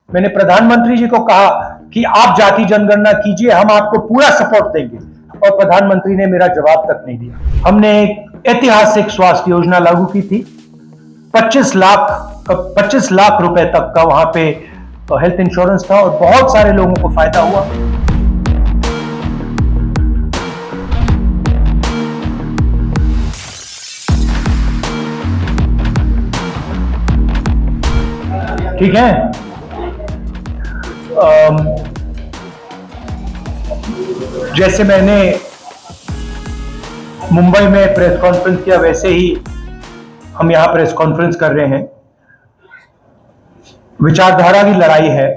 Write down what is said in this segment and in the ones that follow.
मैंने प्रधानमंत्री जी को कहा कि आप जाति जनगणना कीजिए, हम आपको पूरा सपोर्ट देंगे, और प्रधानमंत्री ने मेरा जवाब तक नहीं दिया। हमने एक ऐतिहासिक स्वास्थ्य योजना लागू की थी, 25 लाख रुपए तक का वहां पे हेल्थ इंश्योरेंस था और बहुत सारे लोगों को फायदा हुआ। ठीक है। जैसे मैंने मुंबई में प्रेस कॉन्फ्रेंस किया, वैसे ही हम यहां प्रेस कॉन्फ्रेंस कर रहे हैं। विचारधारा की लड़ाई है।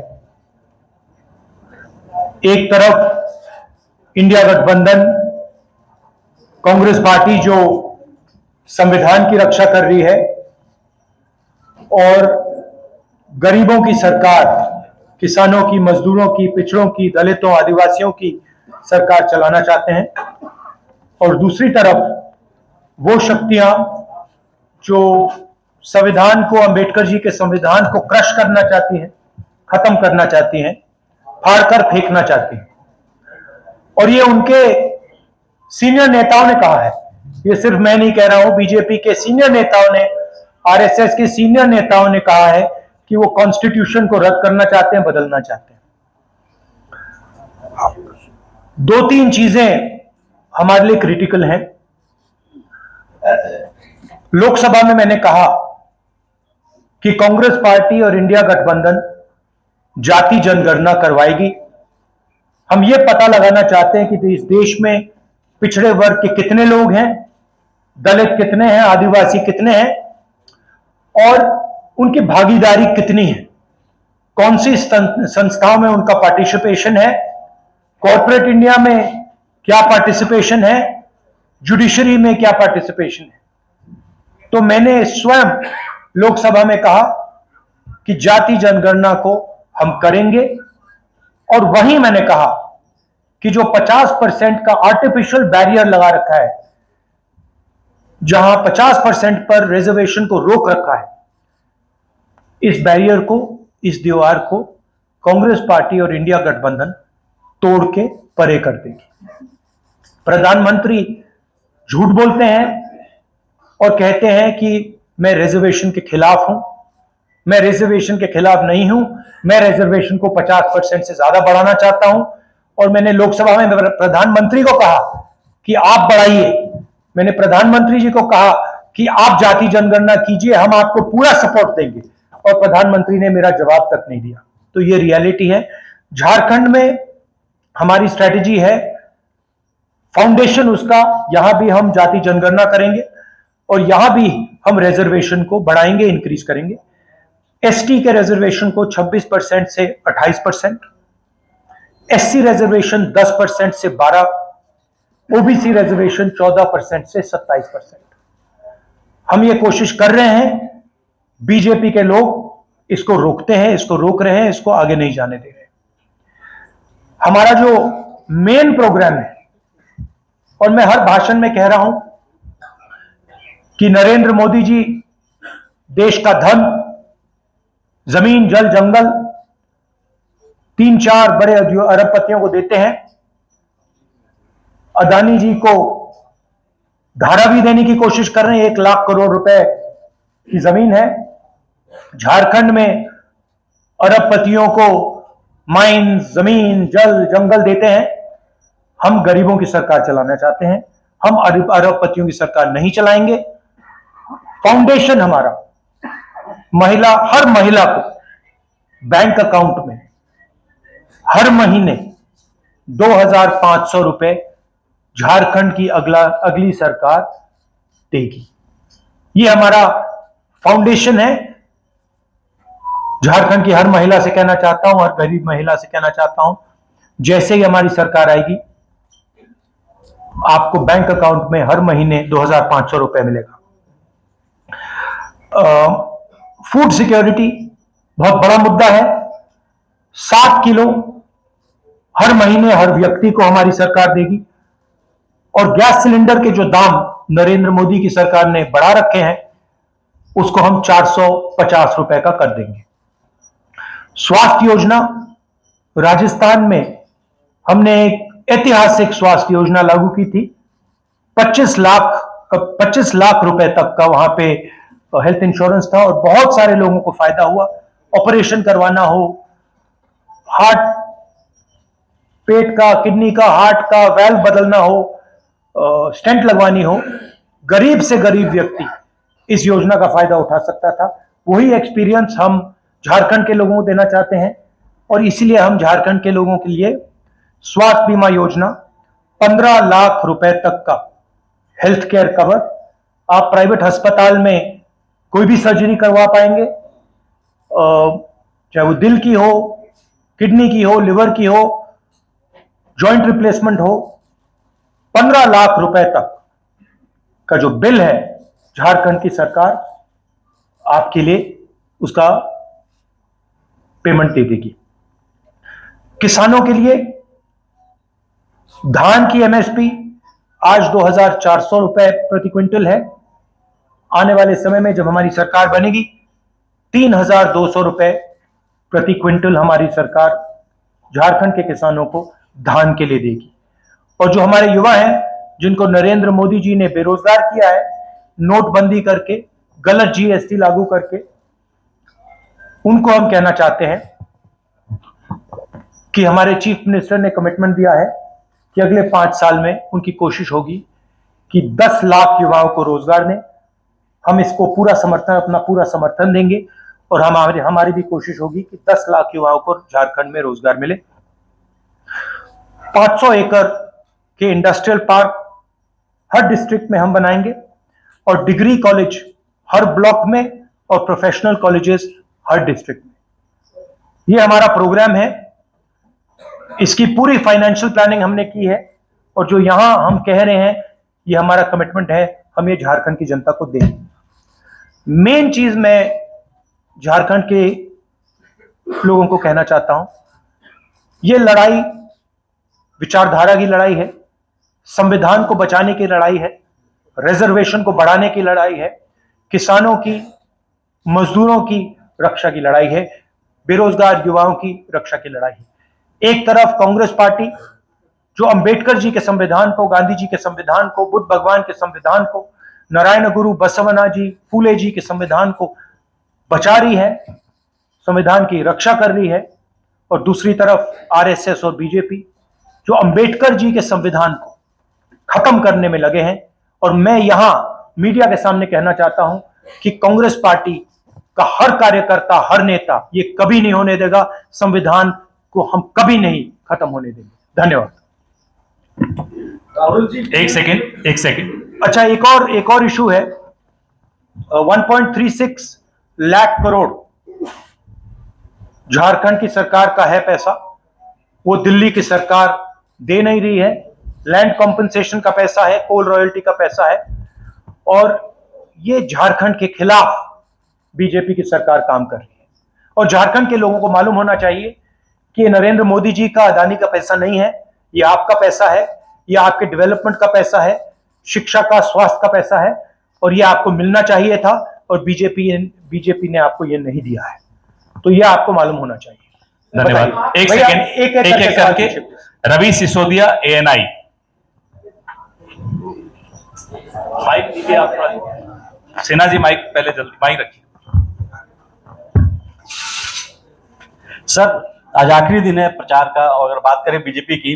एक तरफ इंडिया गठबंधन, कांग्रेस पार्टी जो संविधान की रक्षा कर रही है और गरीबों की सरकार, किसानों की, मजदूरों की, पिछड़ों की, दलितों, आदिवासियों की सरकार चलाना चाहते हैं, और दूसरी तरफ वो शक्तियां जो संविधान को, अंबेडकर जी के संविधान को क्रश करना चाहती हैं, खत्म करना चाहती हैं, फाड़कर फेंकना चाहती हैं। और ये उनके सीनियर नेताओं ने कहा है, ये सिर्फ मैं नहीं कह रहा हूं, बीजेपी के सीनियर नेताओं ने, आरएसएस के सीनियर नेताओं ने कहा है कि वो कॉन्स्टिट्यूशन को रद्द करना चाहते हैं, बदलना चाहते हैं। दो तीन चीजें हमारे लिए क्रिटिकल हैं। लोकसभा में मैंने कहा कि कांग्रेस पार्टी और इंडिया गठबंधन जाति जनगणना करवाएगी। हम ये पता लगाना चाहते हैं कि इस देश में पिछड़े वर्ग के कितने लोग हैं, दलित कितने हैं, आदिवासी कितने हैं, और उनकी भागीदारी कितनी है, कौन सी संस्थाओं में उनका पार्टिसिपेशन है, कॉर्पोरेट इंडिया में क्या पार्टिसिपेशन है, जुडिशरी में क्या पार्टिसिपेशन है। तो मैंने स्वयं लोकसभा में कहा कि जाति जनगणना को हम करेंगे, और वहीं मैंने कहा कि जो 50% का आर्टिफिशियल बैरियर लगा रखा है, जहां 50% पर रिजर्वेशन को रोक रखा है, इस बैरियर को, इस दीवार को कांग्रेस पार्टी और इंडिया गठबंधन तोड़ के परे कर देगी। प्रधानमंत्री झूठ बोलते हैं और कहते हैं कि मैं रिजर्वेशन के खिलाफ हूं। मैं रिजर्वेशन के खिलाफ नहीं हूं, मैं रिजर्वेशन को 50% से ज्यादा बढ़ाना चाहता हूं, और मैंने लोकसभा में प्रधानमंत्री को कहा कि आप बढ़ाइए। मैंने प्रधानमंत्री जी को कहा कि आप जाति जनगणना कीजिए, हम आपको पूरा सपोर्ट देंगे, और प्रधानमंत्री ने मेरा जवाब तक नहीं दिया। तो ये रियलिटी है। झारखंड में हमारी स्ट्रेटेजी है, फाउंडेशन उसका, यहां भी हम जाति जनगणना करेंगे और यहां भी हम रिजर्वेशन को बढ़ाएंगे, इंक्रीज करेंगे। एसटी के रिजर्वेशन को 26% से 28%, एससी रिजर्वेशन 10% से 12%, ओबीसी रिजर्वेशन 14% से 27%। हम ये कोशिश कर रहे हैं। बीजेपी के लोग इसको रोकते हैं, इसको रोक रहे हैं, इसको आगे नहीं जाने दे रहे। हमारा जो मेन प्रोग्राम है, और मैं हर भाषण में कह रहा हूं कि नरेंद्र मोदी जी देश का धन, जमीन, जल, जंगल 3-4 बड़े अरबपतियों को देते हैं। अदानी जी को धारावी देने की कोशिश कर रहे हैं। 1 लाख करोड़ रुपए की जमीन है। झारखंड में अरबपतियों को माइंस, जमीन, जल, जंगल देते हैं। हम गरीबों की सरकार चलाना चाहते हैं। हम अरबपतियों की सरकार नहीं चलाएंगे। फाउंडेशन हमारा हर महिला को बैंक अकाउंट में हर महीने 2,500 रुपए झारखंड की अगली सरकार देगी। ये हमारा फाउंडेशन है। झारखंड की हर महिला से कहना चाहता हूं, हर गरीब महिला से कहना चाहता हूं, जैसे ही हमारी सरकार आएगी, आपको बैंक अकाउंट में हर महीने 2,500 रुपए मिलेगा। फूड सिक्योरिटी बहुत बड़ा मुद्दा है। 7 किलो हर महीने हर व्यक्ति को हमारी सरकार देगी, और गैस सिलेंडर के जो दाम नरेंद्र मोदी की सरकार ने बढ़ा रखे हैं, उसको हम 450 रुपए का कर देंगे। स्वास्थ्य योजना, राजस्थान में हमने एक ऐतिहासिक स्वास्थ्य योजना लागू की थी। 25 लाख रुपए तक का वहां पे हेल्थ इंश्योरेंस था और बहुत सारे लोगों को फायदा हुआ। ऑपरेशन करवाना हो, हार्ट, पेट का, किडनी का, हार्ट का वैल्व बदलना हो, स्टेंट लगवानी हो, गरीब से गरीब व्यक्ति इस योजना का फायदा उठा सकता था। वही एक्सपीरियंस हम झारखंड के लोगों को देना चाहते हैं और इसीलिए हम झारखंड के लोगों के लिए स्वास्थ्य बीमा योजना, 15 लाख रुपए तक का हेल्थ केयर कवर, आप प्राइवेट अस्पताल में कोई भी सर्जरी करवा पाएंगे, चाहे वो दिल की हो, किडनी की हो, लिवर की हो, जॉइंट रिप्लेसमेंट हो। 15 लाख रुपए तक का जो बिल है झारखंड की सरकार आपके लिए उसका पेमेंट दे देगी। किसानों के लिए धान की एमएसपी आज 2,400 रुपए प्रति क्विंटल है। आने वाले समय में जब हमारी सरकार बनेगी 3,200 रुपए प्रति क्विंटल हमारी सरकार झारखंड के किसानों को धान के लिए देगी। और जो हमारे युवा हैं जिनको नरेंद्र मोदी जी ने बेरोजगार किया है नोटबंदी करके, गलत जीएसटी लागू करके, उनको हम कहना चाहते हैं कि हमारे चीफ मिनिस्टर ने कमिटमेंट दिया है कि अगले 5 साल में उनकी कोशिश होगी कि 10 लाख युवाओं को रोजगार दें। हम इसको अपना पूरा समर्थन देंगे और हमारी भी कोशिश होगी कि 10 लाख युवाओं को झारखंड में रोजगार मिले। 500 एकड़ के इंडस्ट्रियल पार्क हर डिस्ट्रिक्ट में हम बनाएंगे और डिग्री कॉलेज हर ब्लॉक में और प्रोफेशनल कॉलेजेस हर डिस्ट्रिक्ट में। ये हमारा प्रोग्राम है। इसकी पूरी फाइनेंशियल प्लानिंग हमने की है और जो यहां हम कह रहे हैं ये हमारा कमिटमेंट है, हम ये झारखंड की जनता को देंगे। मेन चीज मैं झारखंड के लोगों को कहना चाहता हूं, ये लड़ाई विचारधारा की लड़ाई है, संविधान को बचाने की लड़ाई है, रिजर्वेशन को बढ़ाने की लड़ाई है, किसानों की, मजदूरों की रक्षा की लड़ाई है, बेरोजगार युवाओं की रक्षा की लड़ाई है। एक तरफ कांग्रेस पार्टी जो अंबेडकर जी के संविधान को, गांधी जी के संविधान को, बुद्ध भगवान के संविधान को, नारायण गुरु बसवना जी, फूले जी के संविधान को बचा रही है, संविधान की रक्षा कर रही है, और दूसरी तरफ आरएसएस और बीजेपी जो अंबेडकर जी के संविधान को खत्म करने में लगे हैं। और मैं यहां मीडिया के सामने कहना चाहता हूं कि कांग्रेस पार्टी का हर कार्यकर्ता, हर नेता ये कभी नहीं होने देगा, संविधान को हम कभी नहीं खत्म होने देंगे। धन्यवाद। राहुल जी, एक सेकंड। अच्छा, एक और इशू है। 1.36 लाख करोड़ झारखंड की सरकार का है पैसा, वो दिल्ली की सरकार दे नहीं रही है। लैंड कॉम्पेंसेशन का पैसा है, कोल रॉयल्टी का पैसा है, और ये झारखंड के खिलाफ बीजेपी की सरकार काम कर रही है। और झारखंड के लोगों को मालूम होना चाहिए कि नरेंद्र मोदी जी का, अदानी का पैसा नहीं है, ये आपका पैसा है, ये आपके डेवलपमेंट का पैसा है, शिक्षा का, स्वास्थ्य का पैसा है, और ये आपको मिलना चाहिए था और बीजेपी ने आपको ये नहीं दिया है। तो ये आपको मालूम होना चाहिए। धन्यवाद। एक सेकंड, एक करके। रवि सिसोदिया, ANI। माइक दीजिए आप। सिन्हा जी माइक पहले जल्दी माइक रखिए। सर आज आखिरी दिन है प्रचार का, और अगर बात करें बीजेपी की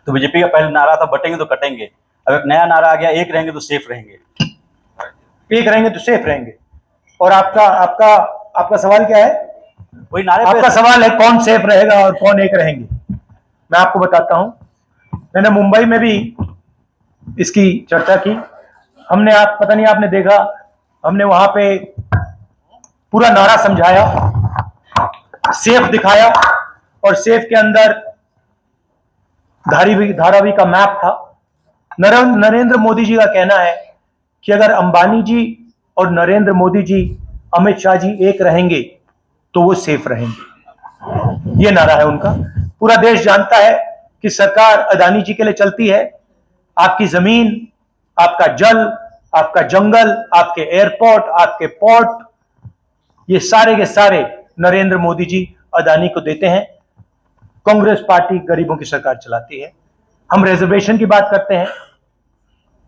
तो बीजेपी का पहले नारा था बटेंगे तो कटेंगे। अब एक नया नारा आ गया, एक रहेंगे तो सेफ रहेंगे। एक रहेंगे तो सेफ रहेंगे। और आपका सवाल क्या है? वही नारे आपका सवाल है कौन सेफ रहेगा और कौन एक रहेंगे। मैं आपको बताता हूं, मैंने मुंबई में भी इसकी चर्चा की। हमने, आप पता नहीं आपने देखा, हमने वहां पे पूरा नारा समझाया, सेफ दिखाया, और सेफ के अंदर धारावी का मैप था। नरेंद्र मोदी जी का कहना है कि अगर अंबानी जी और नरेंद्र मोदी जी, अमित शाह जी एक रहेंगे तो वो सेफ रहेंगे। ये नारा है उनका। पूरा देश जानता है कि सरकार अदानी जी के लिए चलती है। आपकी जमीन, आपका जल, आपका जंगल, आपके एयरपोर्ट, आपके पोर्ट, ये सारे के सारे नरेंद्र मोदी जी अदानी को देते हैं। कांग्रेस पार्टी गरीबों की सरकार चलाती है। हम रिजर्वेशन की बात करते हैं,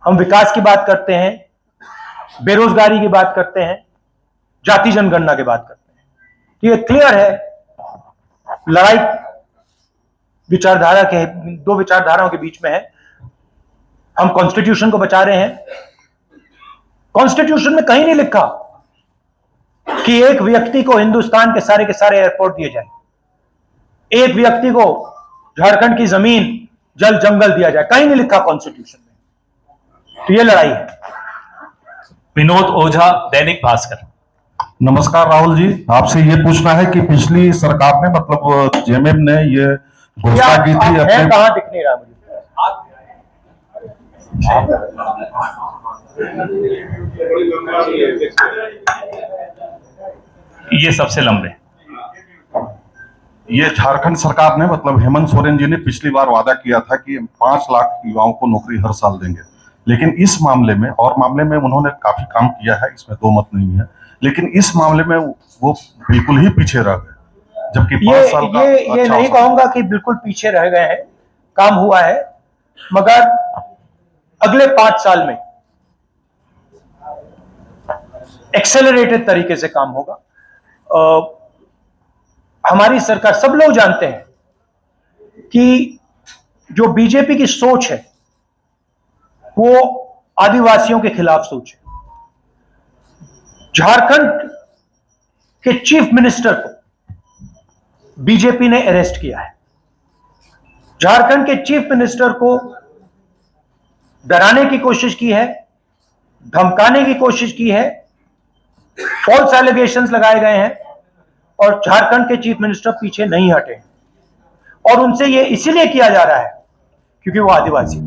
हम विकास की बात करते हैं, बेरोजगारी की बात करते हैं, जाति जनगणना की बात करते हैं। तो ये क्लियर है, लड़ाई विचारधारा के, दो विचारधाराओं के बीच में है। हम कॉन्स्टिट्यूशन को बचा रहे हैं। कॉन्स्टिट्यूशन में कहीं नहीं लिखा कि एक व्यक्ति को हिंदुस्तान के सारे एयरपोर्ट दिए जाए, एक व्यक्ति को झारखंड की जमीन जल जंगल दिया जाए, कहीं नहीं लिखा कॉन्स्टिट्यूशन में। तो ये लड़ाई है। विनोद ओझा, दैनिक भास्कर। नमस्कार राहुल जी, आपसे ये पूछना है कि पिछली सरकार ने मतलब जेएमएम ने ये घोषणा की थी है कहां दिख नहीं रहा मुझे। ये सबसे लंबे। ये झारखंड सरकार ने मतलब हेमंत सोरेन जी ने पिछली बार वादा किया था कि 5 लाख युवाओं को नौकरी हर साल देंगे, लेकिन इस मामले में और मामले में उन्होंने काफी काम किया है, इसमें दो मत नहीं है, लेकिन इस मामले में वो बिल्कुल ही पीछे रह गए, जबकि 5 साल का ये नहीं कहूंगा कि बिल्कुल पीछे रह गए हैं, काम हुआ है, मगर अगले 5 साल में एक्सेलरेटेड तरीके से काम होगा। हमारी सरकार, सब लोग जानते हैं कि जो बीजेपी की सोच है वो आदिवासियों के खिलाफ सोच है। झारखंड के चीफ मिनिस्टर को बीजेपी ने अरेस्ट किया है। झारखंड के चीफ मिनिस्टर को डराने की कोशिश की है, धमकाने की कोशिश की है, फॉल्स एलिगेशंस लगाए गए हैं और झारखंड के चीफ मिनिस्टर पीछे नहीं हटे और उनसे ये इसीलिए किया जा रहा है क्योंकि वो आदिवासी